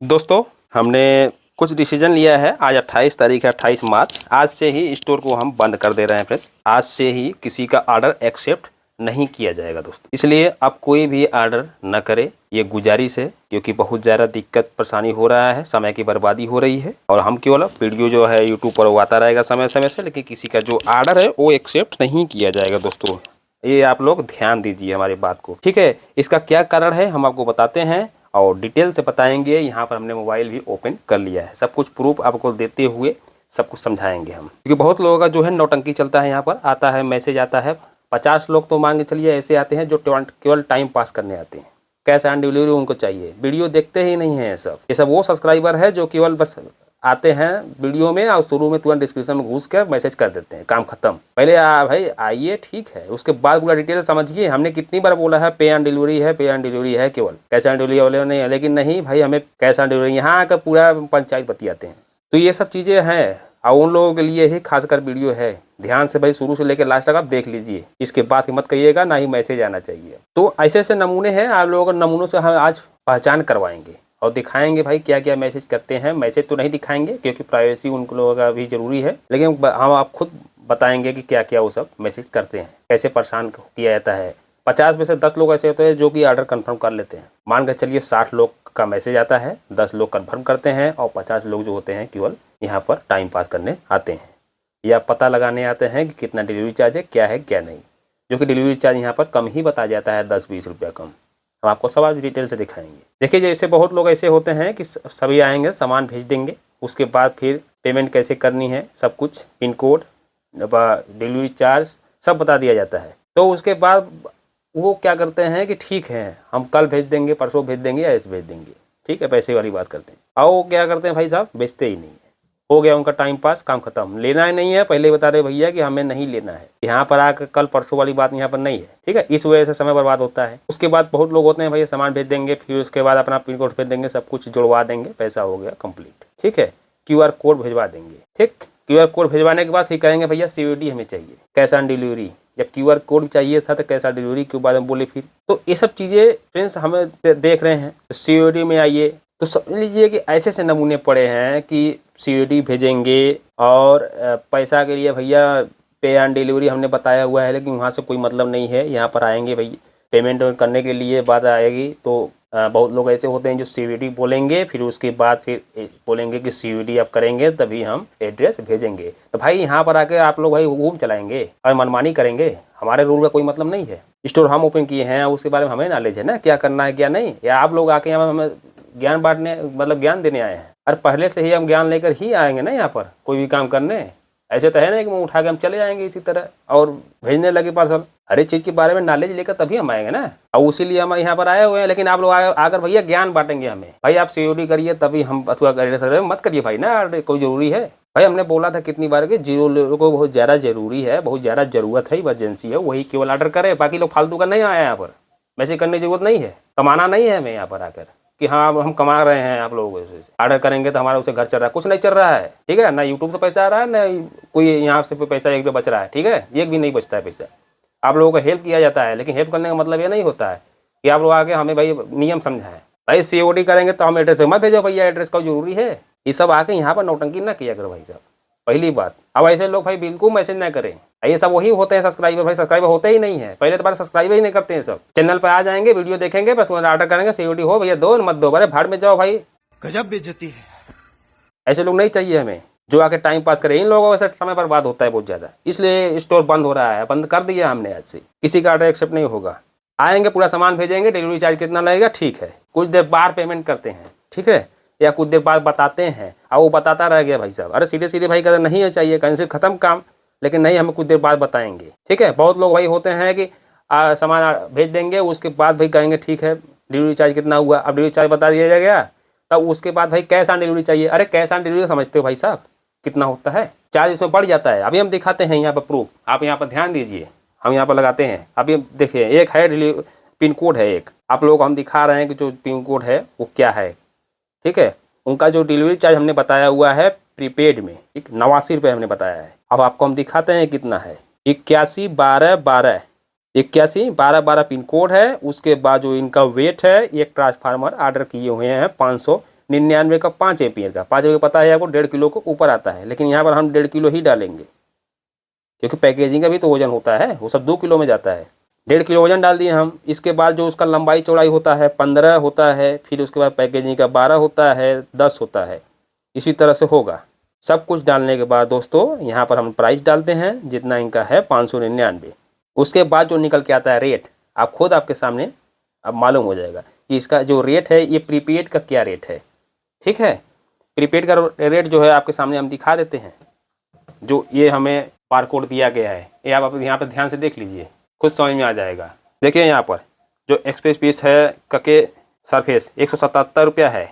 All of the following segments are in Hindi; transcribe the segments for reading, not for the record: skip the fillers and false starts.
दोस्तों, हमने कुछ डिसीजन लिया है। आज 28 तारीख है, 28 मार्च। आज से ही स्टोर को हम बंद कर दे रहे हैं फ्रेंड्स। आज से ही किसी का ऑर्डर एक्सेप्ट नहीं किया जाएगा दोस्तों। इसलिए अब कोई भी ऑर्डर न करे, ये गुजारिश है, क्योंकि बहुत ज़्यादा दिक्कत परेशानी हो रहा है, समय की बर्बादी हो रही है। और हम केवल वीडियो जो है यूट्यूब पर वो आता रहेगा समय समय से, लेकिन किसी का जो ऑर्डर है वो एक्सेप्ट नहीं किया जाएगा दोस्तों। ये आप लोग ध्यान दीजिए हमारी बात को, ठीक है। इसका क्या कारण है हम आपको बताते हैं और डिटेल से बताएंगे। यहाँ पर हमने मोबाइल भी ओपन कर लिया है, सब कुछ प्रूफ आपको देते हुए सब कुछ समझाएंगे हम, क्योंकि बहुत लोगों का जो है नौटंकी चलता है। यहाँ पर आता है मैसेज आता है, 50 लोग तो मान के चलिए ऐसे आते हैं जो केवल टाइम पास करने आते हैं। कैश ऑन डिलीवरी उनको चाहिए, वीडियो देखते ही नहीं है। ये सब वो सब्सक्राइबर है जो केवल बस आते हैं वीडियो में और शुरू में तुरंत डिस्क्रिप्शन में घुस कर मैसेज कर देते हैं, काम खत्म। पहले भाई आइए, ठीक है, उसके बाद पूरा डिटेल समझिए। हमने कितनी बार बोला है पे ऑन डिलीवरी है, पे ऑन डिलीवरी है, केवल कैश ऑन डिलीवरी वाले नहीं है। लेकिन नहीं भाई, हमें कैश ऑन डिलीवरी यहाँ आकर पूरा पंचायत बतियाते हैं। तो ये सब चीज़ें हैं और उन लोगों के लिए ही खासकर वीडियो है। ध्यान से भाई शुरू से लेकर लास्ट तक आप देख लीजिए, इसके बाद मत कहिएगा ना ही मैसेज आना चाहिए। तो ऐसे ऐसे नमूने हैं, आप लोगों के नमूनों से हम आज पहचान करवाएंगे और दिखाएंगे भाई क्या क्या मैसेज करते हैं। मैसेज तो नहीं दिखाएंगे क्योंकि प्राइवेसी उन लोगों का भी जरूरी है, लेकिन हम आप खुद बताएंगे कि क्या क्या वो सब मैसेज करते हैं, कैसे परेशान किया जाता है। 50 में से 10 लोग ऐसे होते हैं जो कि ऑर्डर कंफर्म कर लेते हैं। मान कर चलिए 60 लोग का मैसेज आता है, 10 लोग कंफर्म करते हैं और 50 लोग जो होते हैं केवल यहाँ पर टाइम पास करने आते हैं या पता लगाने आते हैं कि कितना डिलीवरी चार्ज है, क्या नहीं। जो कि डिलीवरी चार्ज यहाँ पर कम ही बताया जाता है, 10-20 रुपया कम। हम आपको सब आज डिटेल से दिखाएंगे। देखिए, जैसे बहुत लोग ऐसे होते हैं कि सभी आएंगे, सामान भेज देंगे, उसके बाद फिर पेमेंट कैसे करनी है सब कुछ, पिन कोड, डिलीवरी चार्ज सब बता दिया जाता है। तो उसके बाद वो क्या करते हैं कि ठीक है हम कल भेज देंगे, परसों भेज देंगे या ऐसे भेज देंगे, ठीक है, पैसे वाली बात करते हैं। और वो क्या करते हैं भाई साहब, बेचते ही नहीं है। हो गया उनका टाइम पास, काम खत्म। लेना ही नहीं है, पहले बता रहे भैया कि हमें नहीं लेना है। यहाँ पर आकर कल परसों वाली बात यहाँ पर नहीं है, ठीक है। इस वजह से समय बर्बाद होता है। उसके बाद बहुत लोग होते हैं भैया सामान भेज देंगे, फिर उसके बाद अपना पिन कोड भेज देंगे, सब कुछ जुड़वा देंगे, पैसा हो गया कंप्लीट, ठीक है। QR कोड भिजवा देंगे, ठीक। QR कोड भिजवाने के बाद फिर कहेंगे भैया COD हमें चाहिए, कैश ऑन डिलीवरी। जब QR कोड चाहिए था तो कैश ऑन डिलीवरी के बाद हम बोले फिर। तो ये सब चीज़ें फ्रेंड्स हमें देख रहे हैं। COD में आइए तो समझ लीजिए कि ऐसे ऐसे नमूने पड़े हैं कि COD भेजेंगे और पैसा के लिए भैया पे ऑन डिलीवरी हमने बताया हुआ है, लेकिन वहाँ से कोई मतलब नहीं है। यहाँ पर आएंगे भैया पेमेंट करने के लिए बात आएगी तो बहुत लोग ऐसे होते हैं जो COD बोलेंगे, फिर उसके बाद फिर बोलेंगे कि COD आप करेंगे तभी हम एड्रेस भेजेंगे। तो भाई यहाँ पर आके आप लोग भाई घूम चलाएंगे और मनमानी करेंगे, हमारे रूल का कोई मतलब नहीं है। स्टोर हम ओपन किए हैं, उसके बारे में हमें नॉलेज है ना, क्या करना है क्या नहीं। या आप लोग आके यहाँ हमें ज्ञान बांटने मतलब ज्ञान देने आए हैं। और पहले से ही हम ज्ञान लेकर ही आएंगे ना यहाँ पर कोई भी काम करने। ऐसे तो है नहीं कि मुँह उठा के हम चले जाएंगे इसी तरह और भेजने लगे पार्सल। हर एक चीज़ के बारे में नॉलेज लेकर तभी हम आएंगे ना, और उसीलिए हम यहाँ पर आए हुए हैं। लेकिन आप लोग आकर भैया ज्ञान बांटेंगे हमें, भाई आप COD करिए तभी हम अथवा मत करिए भाई ना, कोई ज़रूरी है। भाई हमने बोला था कितनी बार कि जो लोगों को बहुत ज़्यादा ज़रूरी है, बहुत ज़्यादा ज़रूरत है, इमरजेंसी है, वही केवल ऑर्डर करे। बाकी लोग फालतू का नहीं आया यहाँ पर, वैसे करने की जरूरत नहीं है, कमाना नहीं है हमें यहाँ पर आकर कि हाँ हम कमा रहे हैं। आप लोगों से ऑर्डर करेंगे तो हमारा उसे घर चल रहा है, कुछ नहीं चल रहा है, ठीक है ना। यूट्यूब से पैसा आ रहा है ना कोई यहाँ से पैसा एक भी बच रहा है, ठीक है, एक भी नहीं बचता है पैसा। आप लोगों को हेल्प किया जाता है, लेकिन हेल्प करने का मतलब ये नहीं होता है कि आप लोग आके हमें भाई नियम समझाएं। भाई COD करेंगे तो हम एड्रेस पे मत भेजो भैया, एड्रेस का जरूरी है। ये सब आके यहाँ पर नौटंकी ना किया करो भाई साहब, पहली बात। अब ऐसे लोग भाई बिल्कुल मैसेज ना करें। ये सब वही होते हैं सब्सक्राइबर, भाई सब्सक्राइबर होते ही नहीं है। पहले तो बार सब्सक्राइबर ही नहीं करते हैं। सब चैनल पर आ जाएंगे, वीडियो देखेंगे, बस ऑर्डर करेंगे, COD हो भैया दो मत दो, अरे भाड़ में जाओ भाई, गजब बेइज्जती है। ऐसे लोग नहीं चाहिए हमें जो आके टाइम पास करे। इन लोगों से समय बर्बाद होता है बहुत ज़्यादा, इसलिए स्टोर बंद हो रहा है, बंद कर दिया हमने आज से। किसी का ऑर्डर एक्सेप्ट नहीं होगा। आएंगे पूरा सामान भेजेंगे, डिलीवरी चार्ज कितना लगेगा, ठीक है, कुछ देर बाद पेमेंट करते हैं, ठीक है, या कुछ देर बाद बताते हैं और वो बताता रह गया भाई साहब। अरे सीधे सीधे भाई कहते नहीं है चाहिए, कैंसिल खत्म काम, लेकिन नहीं हमें कुछ देर बाद बताएंगे, ठीक है। बहुत लोग भाई होते हैं कि सामान भेज देंगे, उसके बाद भाई कहेंगे ठीक है डिलीवरी चार्ज कितना हुआ, अब डिलीवरी चार्ज बता दिया गया, तब उसके बाद भाई कैश ऑन डिलीवरी चाहिए। अरे कैश ऑन डिलीवरी समझते हो भाई साहब कितना होता है, चार्ज इसमें बढ़ जाता है। अभी हम दिखाते हैं यहाँ पर प्रूफ, आप यहाँ पर ध्यान दीजिए, हम यहाँ पर लगाते हैं। अभी देखिए एक है पिन कोड है, एक आप लोगों को हम दिखा रहे हैं कि जो पिन कोड है वो क्या है, ठीक है। उनका जो डिलीवरी चार्ज हमने बताया हुआ है प्रीपेड में 89 रुपये हमने बताया है। अब आपको हम दिखाते हैं कितना है, 811212 811212 पिन कोड है। उसके बाद जो इनका वेट है, एक ट्रांसफार्मर ऑर्डर किए हुए हैं 500 99 का 5 एम्पियर का, 5 एम्पियर पता है आपको 1.5 किलो को ऊपर आता है, लेकिन यहाँ पर हम 1.5 किलो ही डालेंगे क्योंकि पैकेजिंग का भी तो वजन होता है, वो सब 2 किलो में जाता है। 1.5 किलो वजन डाल दिए हम। इसके बाद जो उसका लंबाई चौड़ाई होता है 15 होता है, फिर उसके बाद पैकेजिंग का 12 होता है, 10 होता है, इसी तरह से होगा। सब कुछ डालने के बाद दोस्तों यहाँ पर हम प्राइस डालते हैं, जितना इनका है 599। उसके बाद जो निकल के आता है रेट, आप खुद आपके सामने अब मालूम हो जाएगा कि इसका जो रेट है ये प्रीपेड का क्या रेट है। ठीक है, प्रीपेड का रेट जो है आपके सामने हम दिखा देते हैं। जो ये हमें बारकोड दिया गया है, ये आप यहाँ पर ध्यान से देख लीजिए, खुद समझ में आ जाएगा। देखिए यहाँ पर जो एक्सप्रेस पीस है कके सरफेस 177 रुपया है।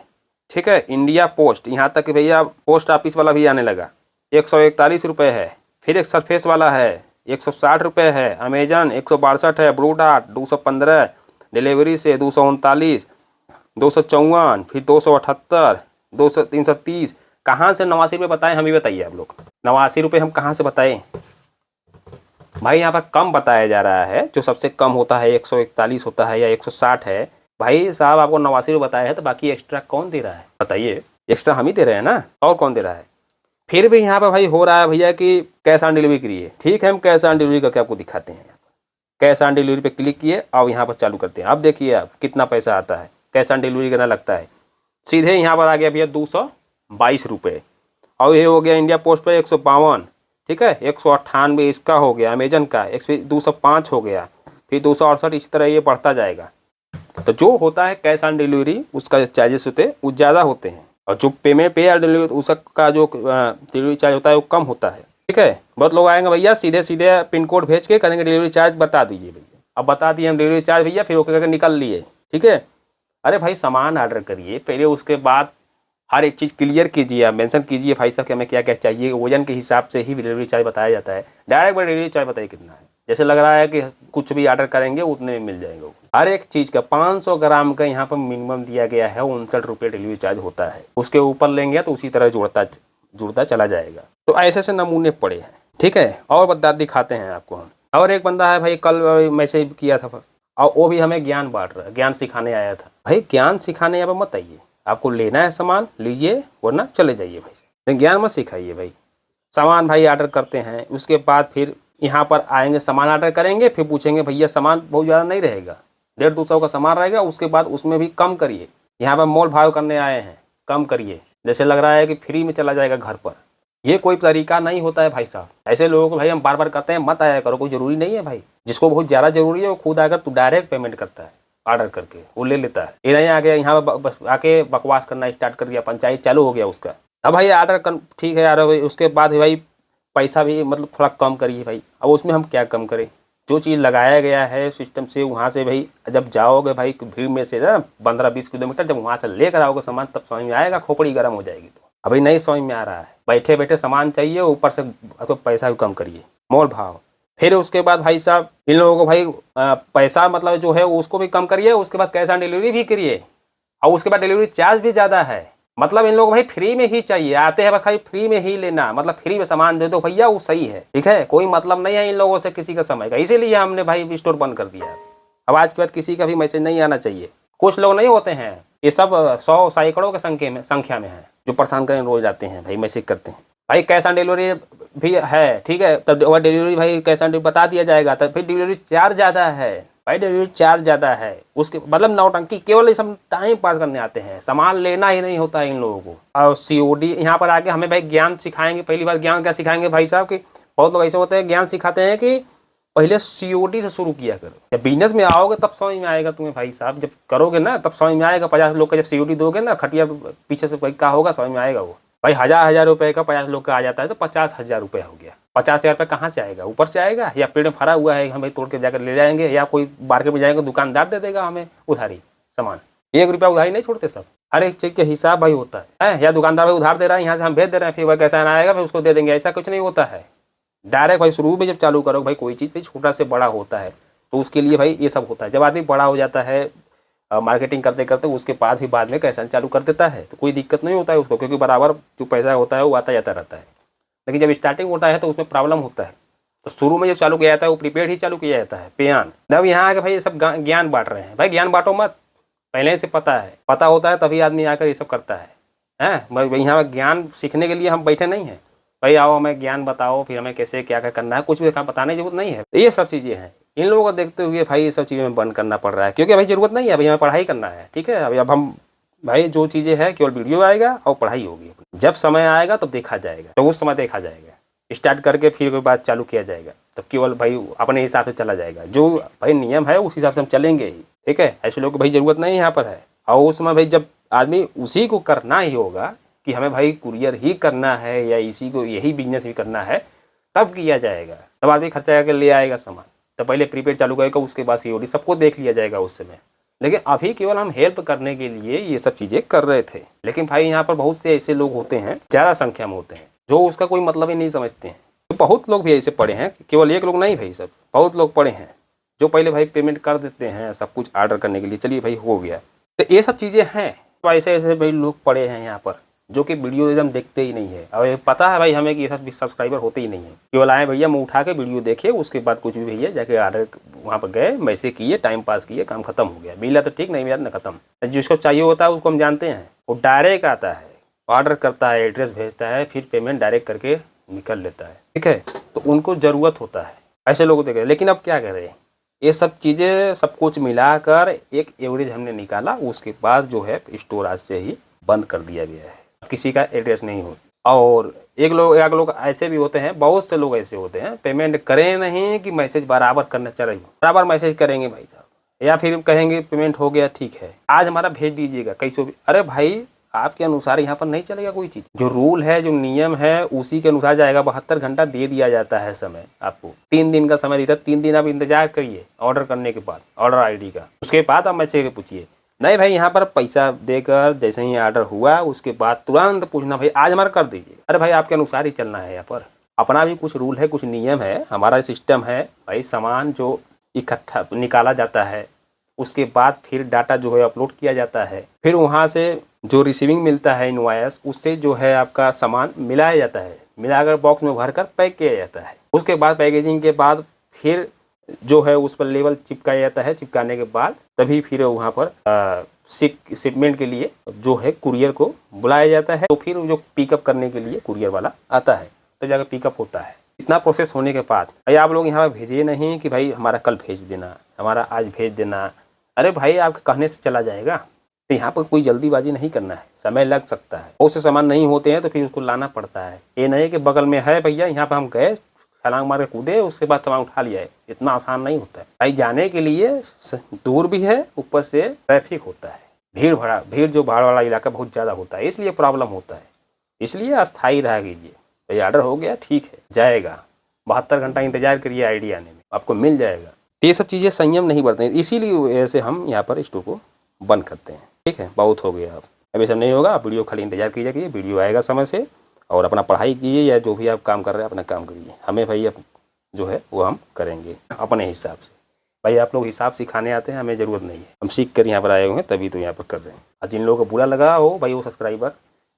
ठीक है, इंडिया पोस्ट, यहाँ तक कि भैया पोस्ट ऑफिस वाला भी आने लगा, 141 रुपये है। फिर एक सरफेस वाला है 160 रुपये है, अमेजन 162 है, ब्लू डार्ट 215, डिलीवरी से 239, 254, फिर 278, 200, 330। कहाँ से 89 रुपये बताएं, हम ही बताइए आप लोग। 89 रुपये हम कहाँ से बताएं भाई? यहाँ पर कम बताया जा रहा है, जो सबसे कम होता है 141 होता है या 160 है। भाई साहब आपको 89 रुपये बताया है, तो बाकी एक्स्ट्रा कौन दे रहा है बताइए? एक्स्ट्रा हम ही दे रहे हैं ना, और कौन दे रहा है? फिर भी यहाँ पर भाई हो रहा है भैया कि कैश ऑन डिलीवरी करिए। ठीक है, हम कैश ऑन डिलीवरी करके आपको दिखाते हैं। कैश ऑन डिलीवरी पे क्लिक किए और यहाँ पर चालू करते हैं। अब देखिए आप कितना पैसा आता है, कैश ऑन डिलीवरी कितना लगता है। सीधे यहाँ पर आ गया भैया 222 रुपये, और ये हो गया इंडिया पोस्ट पे 152। ठीक है, 198 इसका हो गया, अमेजन का 205 हो गया, फिर 268, इस तरह ये बढ़ता जाएगा। तो जो होता है कैश ऑन डिलीवरी उसका चार्जेस होते हैं वो ज़्यादा होते हैं, और जो पेमेंट पे ऑन डिलीवरी उसका जो डिलीवरी चार्ज होता है वो कम होता है। ठीक है, बहुत लोग आएंगे भैया सीधे सीधे पिन कोड भेज के करेंगे डिलीवरी चार्ज बता दीजिए भैया। अब बता दिए हम डिलीवरी चार्ज भैया, फिर ओके करके निकल लिए। ठीक है, अरे भाई सामान ऑर्डर करिए पहले, उसके बाद हर एक चीज़ क्लियर कीजिए, आप मेंशन कीजिए भाई साहब कि हमें क्या क्या चाहिए, वजन के हिसाब से ही डिलीवरी चार्ज बताया जाता है। डायरेक्ट डिलीवरी चार्ज बताइए कितना है, जैसे लग रहा है कि कुछ भी ऑर्डर करेंगे उतने में मिल जाएंगे। हर एक चीज़ का 500 ग्राम का यहाँ पर मिनिमम दिया गया है, 59 रुपये डिलीवरी चार्ज होता है। उसके ऊपर लेंगे तो उसी तरह जुड़ता चला जाएगा। तो ऐसे से नमूने पड़े हैं। ठीक है, और बता दिखाते हैं आपको हम। और एक बंदा है भाई, कल मैसेज किया था और वो भी हमें ज्ञान बांट रहा है, ज्ञान सिखाने आया था। भाई ज्ञान सिखाने यहाँ पर मत आइए, आपको लेना है सामान लीजिए वरना चले जाइए भाई, ज्ञान मत सिखाइए भाई। सामान भाई ऑर्डर करते हैं, उसके बाद फिर यहाँ पर आएंगे, सामान ऑर्डर करेंगे, फिर पूछेंगे भैया सामान बहुत ज़्यादा नहीं रहेगा, 150-200 का सामान रहेगा, उसके बाद उसमें भी कम करिए। यहाँ पर मोल भाव करने आए हैं, कम करिए, जैसे लग रहा है कि फ्री में चला जाएगा घर पर। ये कोई तरीका नहीं होता है भाई साहब। ऐसे लोगों को भाई हम बार बार कहते हैं मत आया करो, कोई ज़रूरी नहीं है भाई। जिसको बहुत ज़्यादा ज़रूरी है वो खुद आकर तो डायरेक्ट पेमेंट करता है, ऑर्डर करके वो ले लेता है। ये नहीं आ गया यहाँ पर बस आके बकवास करना स्टार्ट कर दिया, पंचायत चालू हो गया उसका। अब भाई ऑर्डर ठीक है यार, उसके बाद भाई पैसा भी मतलब थोड़ा कम करिए भाई। अब उसमें हम क्या कम करें, जो चीज़ लगाया गया है सिस्टम से, वहाँ से भाई जब जाओगे भाई भीड़ में से ना 15-20 किलोमीटर, जब वहाँ से लेकर आओगे सामान तब समझ में आएगा, खोपड़ी गर्म हो जाएगी। तो अभी नहीं समझ में आ रहा है, बैठे बैठे सामान चाहिए, ऊपर से तो पैसा भी कम करिए, मोल भाव। फिर उसके बाद भाई साहब इन लोगों को भाई पैसा मतलब जो है उसको भी कम करिए, उसके बाद कैश ऑन डिलीवरी भी करिए, और उसके बाद डिलीवरी चार्ज भी ज़्यादा है। मतलब इन लोगों को भाई फ्री में ही चाहिए, आते हैं बस भाई फ्री में ही लेना, मतलब फ्री में सामान दे दो भैया, वो सही है। ठीक है, कोई मतलब नहीं है इन लोगों से किसी का समय का, इसीलिए हमने भाई स्टोर बंद कर दिया। अब आज के बाद किसी का भी मैसेज नहीं आना चाहिए। कुछ लोग नहीं होते हैं, ये सब 100 सैकड़ों के संख्या में है जो परेशान करने रोज आते हैं भाई, मैसेज करते हैं भाई कैश ऑन डिलीवरी भी है। ठीक है, तब और डिलीवरी भाई कैश ऑन डिलीवरी बता दिया जाएगा, तब फिर डिलीवरी चार्ज ज़्यादा है भाई, डिलीवरी चार्ज ज़्यादा है। उसके मतलब नौटंकी, केवल ये सब टाइम पास करने आते हैं, सामान लेना ही नहीं होता है इन लोगों को। और COD यहाँ पर आके हमें भाई ज्ञान सिखाएंगे। पहली बार ज्ञान क्या सिखाएंगे भाई साहब कि बहुत लोग ऐसे होते हैं ज्ञान सिखाते हैं कि पहले COD से शुरू किया करो, जब बिजनेस में आओगे तब समझ में आएगा तुम्हें भाई साहब, जब करोगे ना तब समझ में आएगा। 50 लोग का जब COD दोगे ना, खटिया पीछे से क्या होगा समझ में आएगा। वो भाई 1000 रुपये का 50 लोग का आ जाता है तो 50,000 रुपये हो गया। 50,000 रुपये कहाँ से आएगा, ऊपर से आएगा या पेड़ में फरा हुआ है हम भाई तोड़ के जाकर ले जाएंगे, या कोई मार्केट में जाएंगे दुकानदार दे देगा हमें उधारी सामान। 1 रुपया उधारी नहीं छोड़ते सब, हर एक चीज़ के हिसाब भाई होता है। या दुकानदार भाई उधार दे रहा है, यहाँ से हम भेज दे रहे हैं, फिर वह कैसा ना आएगा फिर उसको दे देंगे, ऐसा कुछ नहीं होता है। डायरेक्ट भाई शुरू में जब चालू करो भाई कोई चीज़ भाई छोटा से बड़ा होता है, तो उसके लिए भाई ये सब होता है। जब आदमी बड़ा हो जाता है मार्केटिंग करते करते, उसके बाद में कैसा चालू कर देता है तो कोई दिक्कत नहीं होता है उसको, क्योंकि बराबर जो पैसा होता है वो आता जाता रहता है। लेकिन जब स्टार्टिंग होता है तो उसमें प्रॉब्लम होता है। तो शुरू में जब चालू किया जाता है वो प्रीपेड ही चालू किया जाता है, पेयान। जब यहाँ आके भाई ये सब ज्ञान बांट रहे हैं, भाई ज्ञान बांटो मत, पहले से पता होता है तभी आदमी आकर ये सब करता है। भाई यहाँ ज्ञान सीखने के लिए हम बैठे नहीं हैं, भाई आओ हमें ज्ञान बताओ, फिर हमें कैसे क्या क्या करना है, कुछ भी बताने की जरूरत नहीं है। ये सब चीज़ें हैं, इन लोगों को देखते हुए भाई ये सब चीज़ें में बंद करना पड़ रहा है, क्योंकि भाई ज़रूरत नहीं है, भाई हमें पढ़ाई करना है। ठीक है, अभी अब हम भाई जो चीज़ें हैं केवल वीडियो आएगा और पढ़ाई होगी। जब समय आएगा तब देखा जाएगा, तो उस समय देखा जाएगा, स्टार्ट करके फिर कोई बात चालू किया जाएगा, तब केवल भाई अपने हिसाब से चला जाएगा। जो भाई नियम है उस हिसाब से हम चलेंगे ही। ठीक है, ऐसे लोग भाई ज़रूरत नहीं यहाँ पर है। और उस समय भाई जब आदमी उसी को करना ही होगा कि हमें भाई कुरियर ही करना है या इसी को यही बिजनेस भी करना है, तब किया जाएगा, तब आदमी खर्चा करके ले आएगा सामान, तब पहले प्रीपेड चालू करेगा, उसके बाद सीओडी सबको देख लिया जाएगा उस समय। लेकिन अभी केवल हम हेल्प करने के लिए ये सब चीज़ें कर रहे थे। लेकिन भाई यहाँ पर बहुत से ऐसे लोग होते हैं, ज़्यादा संख्या में होते हैं, जो उसका कोई मतलब ही नहीं समझते हैं। तो बहुत लोग भी ऐसे पड़े हैं, केवल एक लोग नहीं भाई, सब बहुत लोग पड़े हैं जो पहले भाई पेमेंट कर देते हैं सब कुछ ऑर्डर करने के लिए, चलिए भाई हो गया। तो ये सब चीज़ें हैं, तो ऐसे ऐसे भाई लोग पड़े हैं यहाँ पर जो कि वीडियो एकदम देखते ही नहीं है। और ये पता है भाई हमें कि ये सब सब्सक्राइबर होते ही नहीं है, केवल आए भैया मुँह उठा के वीडियो देखे, उसके बाद कुछ भी भैया जाके ऑर्डर वहाँ पर गए, मैसेज किए, टाइम पास किए, काम खत्म हो गया, मिला तो ठीक, नहीं मिला ना खत्म। जिसको चाहिए होता है उसको हम जानते हैं, वो डायरेक्ट आता है, ऑर्डर करता है, एड्रेस भेजता है, फिर पेमेंट डायरेक्ट करके निकल लेता है। ठीक है, तो उनको ज़रूरत होता है, ऐसे लोगों देखे। लेकिन अब क्या करें, ये सब चीज़ें सब कुछ मिलाकर एक एवरेज हमने निकाला, उसके बाद जो है स्टोर आज से ही बंद कर दिया गया है, किसी का एड्रेस नहीं हो। और एक लोग ऐसे भी होते हैं, बहुत से लोग ऐसे होते हैं, पेमेंट करें नहीं कि मैसेज बराबर करना चाहिए, बराबर मैसेज करेंगे भाई साहब, या फिर कहेंगे पेमेंट हो गया ठीक है, आज हमारा भेज दीजिएगा कैसे भी। अरे भाई आपके अनुसार यहाँ पर नहीं चलेगा कोई चीज़, जो रूल है जो नियम है उसी के अनुसार जाएगा। 72 घंटा दे दिया जाता है समय, आपको 3 दिन का समय देता है, 3 दिन आप इंतजार करिए ऑर्डर करने के बाद, ऑर्डर आईडी का, उसके बाद आप मैसेज पूछिए। नहीं भाई यहाँ पर पैसा देकर जैसे ही ऑर्डर हुआ उसके बाद तुरंत पूछना भाई आज हमारा कर दीजिए। अरे भाई आपके अनुसार ही चलना है, यहाँ पर अपना भी कुछ रूल है, कुछ नियम है, हमारा सिस्टम है भाई। सामान जो इकट्ठा निकाला जाता है उसके बाद फिर डाटा जो है अपलोड किया जाता है, फिर वहाँ से जो रिसीविंग मिलता है इनवॉइस, उससे जो है आपका सामान मिलाया जाता है, मिलाकर बॉक्स में भर कर पैक किया जाता है। उसके बाद पैकेजिंग के बाद फिर जो है उस पर लेबल चिपकाया जाता है, चिपकाने के बाद तभी फिर वहाँ पर शिपमेंट के लिए जो है कुरियर को बुलाया जाता है, तो फिर जो पिकअप करने के लिए कुरियर वाला आता है, तो जाकर पिकअप होता है। इतना प्रोसेस होने के बाद भाई आप लोग यहाँ पर भेजिए नहीं कि भाई हमारा कल भेज देना, हमारा आज भेज देना। अरे भाई आपके कहने से चला जाएगा, तो यहाँ पर कोई जल्दीबाजी नहीं करना है, समय लग सकता है, बहुत से सामान नहीं होते हैं तो फिर उसको लाना पड़ता है। ये नहीं कि बगल में है भैया यहाँ पर हम गए छलांग मार के कूदे उसके बाद सामान उठा लिया है, इतना आसान नहीं होता है भाई। जाने के लिए दूर भी है, ऊपर से ट्रैफिक होता है, भीड़ जो भाड़ वाला इलाका बहुत ज़्यादा होता है, इसलिए प्रॉब्लम होता है। इसलिए अस्थायी रहा कीजिए, भाई ऑर्डर हो गया ठीक है, जाएगा, 72 घंटा इंतजार करिए आईडी आने में, आपको मिल जाएगा। ये सब चीज़ें संयम नहीं बरतें, इसीलिए ऐसे हम यहाँ पर स्टोर को बंद करते हैं। ठीक है, बहुत हो गया, अब सब नहीं होगा, आप वीडियो खाली इंतजार कीजिए, वीडियो आएगा समय से, और अपना पढ़ाई कीजिए या जो भी आप काम कर रहे हैं अपना काम करिए। हमें भाई अब जो है वो हम करेंगे अपने हिसाब से। भाई आप लोग हिसाब सिखाने आते हैं, हमें ज़रूरत नहीं है, हम सीख कर यहाँ पर आए हुए हैं तभी तो यहाँ पर कर रहे हैं। और जिन लोगों को बुरा लगा हो भाई वो सब्सक्राइबर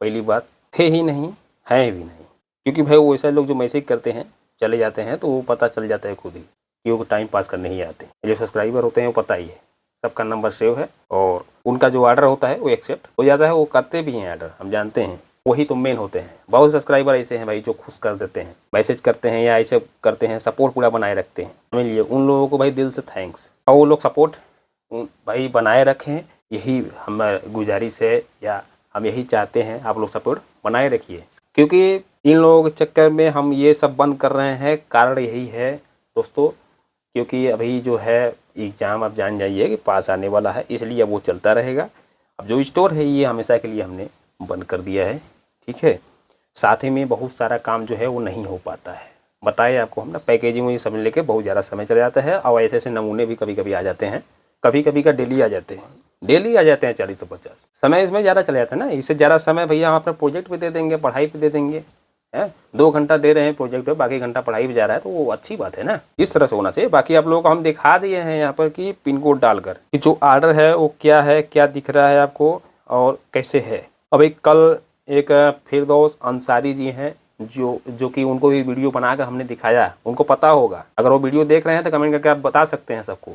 पहली बात थे ही नहीं, हैं भी नहीं, क्योंकि भाई वो ऐसे लोग जो मैसेज करते हैं चले जाते हैं तो वो पता चल जाता है खुद ही कि वो टाइम पास करने ही आते हैं। जो सब्सक्राइबर होते हैं वो पता ही है, सबका नंबर सेव है, और उनका जो ऑर्डर होता है वो एक्सेप्ट हो जाता है, वो करते भी हैं ऑर्डर, हम जानते हैं, वही तो मेन होते हैं। बहुत सब्सक्राइबर ऐसे हैं भाई जो खुश कर देते हैं, मैसेज करते हैं या ऐसे करते हैं, सपोर्ट पूरा बनाए रखते हैं, समझ लिए। उन लोगों को भाई दिल से थैंक्स, और वो लोग सपोर्ट भाई बनाए रखें, यही हम गुजारिश है, या हम यही चाहते हैं, आप लोग सपोर्ट बनाए रखिए। क्योंकि इन लोगों के चक्कर में हम ये सब बंद कर रहे हैं, कारण यही है दोस्तों, क्योंकि अभी जो है एग्ज़ाम आप जान जाइए कि पास आने वाला है, इसलिए अब वो चलता रहेगा। अब जो स्टोर है ये हमेशा के लिए हमने बंद कर दिया है। ठीक है, साथ ही में बहुत सारा काम जो है वो नहीं हो पाता है, बताए आपको हम ना, पैकेजिंग में सब लेके बहुत ज़्यादा समय चला जाता है, और ऐसे ऐसे नमूने भी कभी कभी आ जाते हैं, कभी कभी का डेली आ जाते हैं, 40 से 50 समय इसमें ज़्यादा चला जाता है ना। इससे ज़्यादा समय भैया हम अपने प्रोजेक्ट पे दे देंगे, पढ़ाई पे दे देंगे, है 2 घंटा दे रहे हैं प्रोजेक्ट पे, बाकी घंटा पढ़ाई भी जा रहा है, तो वो अच्छी बात है ना, इस तरह से होना चाहिए। बाकी आप लोगों को हम दिखा दिए हैं यहाँ पर कि पिन कोड डालकर कि जो ऑर्डर है वो क्या है, क्या दिख रहा है आपको और कैसे है। अब एक कल एक फिरदौस अंसारी जी हैं जो कि उनको भी वीडियो बनाकर हमने दिखाया, उनको पता होगा, अगर वो वीडियो देख रहे हैं तो कमेंट करके आप बता सकते हैं सबको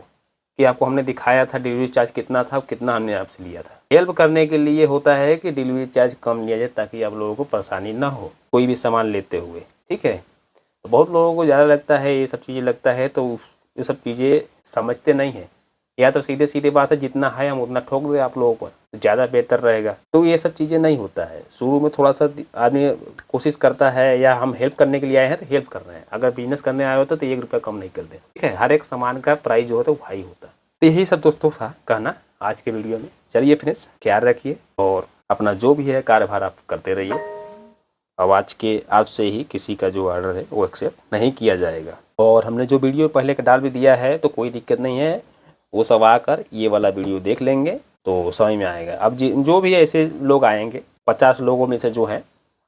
कि आपको हमने दिखाया था डिलीवरी चार्ज कितना था, कितना हमने आपसे लिया था। हेल्प करने के लिए होता है कि डिलीवरी चार्ज कम लिया जाए ताकि आप लोगों को परेशानी ना हो कोई भी सामान लेते हुए, ठीक है। तो बहुत लोगों को ज़्यादा लगता है, ये सब चीज़ें लगता है, तो ये सब चीज़ें समझते नहीं हैं। या तो सीधे सीधे बात है, जितना है हम उतना ठोक दें आप लोगों पर, तो ज़्यादा बेहतर रहेगा। तो ये सब चीज़ें नहीं होता है। शुरू में थोड़ा सा आदमी कोशिश करता है, या हम हेल्प करने के लिए आए हैं तो हेल्प कर रहे हैं, अगर बिजनेस करने आए होते तो 1 रुपया कम नहीं कर दें, ठीक है। हर एक सामान का प्राइस जो होता है वो हाई होता है। तो यही सब दोस्तों था कहना आज के वीडियो में। चलिए फ्रेंड्स, ख्याल रखिए और अपना जो भी है कार्यभार आप करते रहिए। अब आज से ही किसी का जो ऑर्डर है वो एक्सेप्ट नहीं किया जाएगा। और हमने जो वीडियो पहले का डाल भी दिया है तो कोई दिक्कत नहीं है, वो सब आकर ये वाला वीडियो देख लेंगे तो समझ में आएगा। अब जो भी ऐसे लोग आएंगे, 50 लोगों में से जो हैं,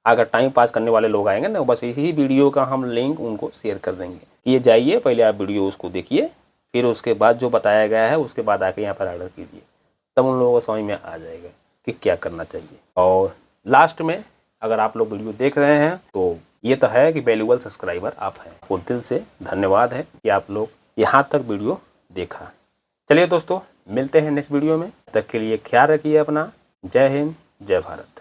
अगर टाइम पास करने वाले लोग आएंगे ना, बस इसी वीडियो का हम लिंक उनको शेयर कर देंगे कि ये जाइए, पहले आप वीडियो उसको देखिए, फिर उसके बाद जो बताया गया है उसके बाद आके यहाँ पर ऑर्डर कीजिए। तब उन लोगों को समझ में आ जाएगा कि क्या करना चाहिए। और लास्ट में अगर आप लोग वीडियो देख रहे हैं तो ये तो है कि वैल्यूएबल सब्सक्राइबर आप हैं, वो दिल से धन्यवाद है कि आप लोग यहाँ तक वीडियो देखा। चलिए दोस्तों, मिलते हैं नेक्स्ट वीडियो में, तब तक के लिए ख्याल रखिए अपना। जय हिंद, जय भारत।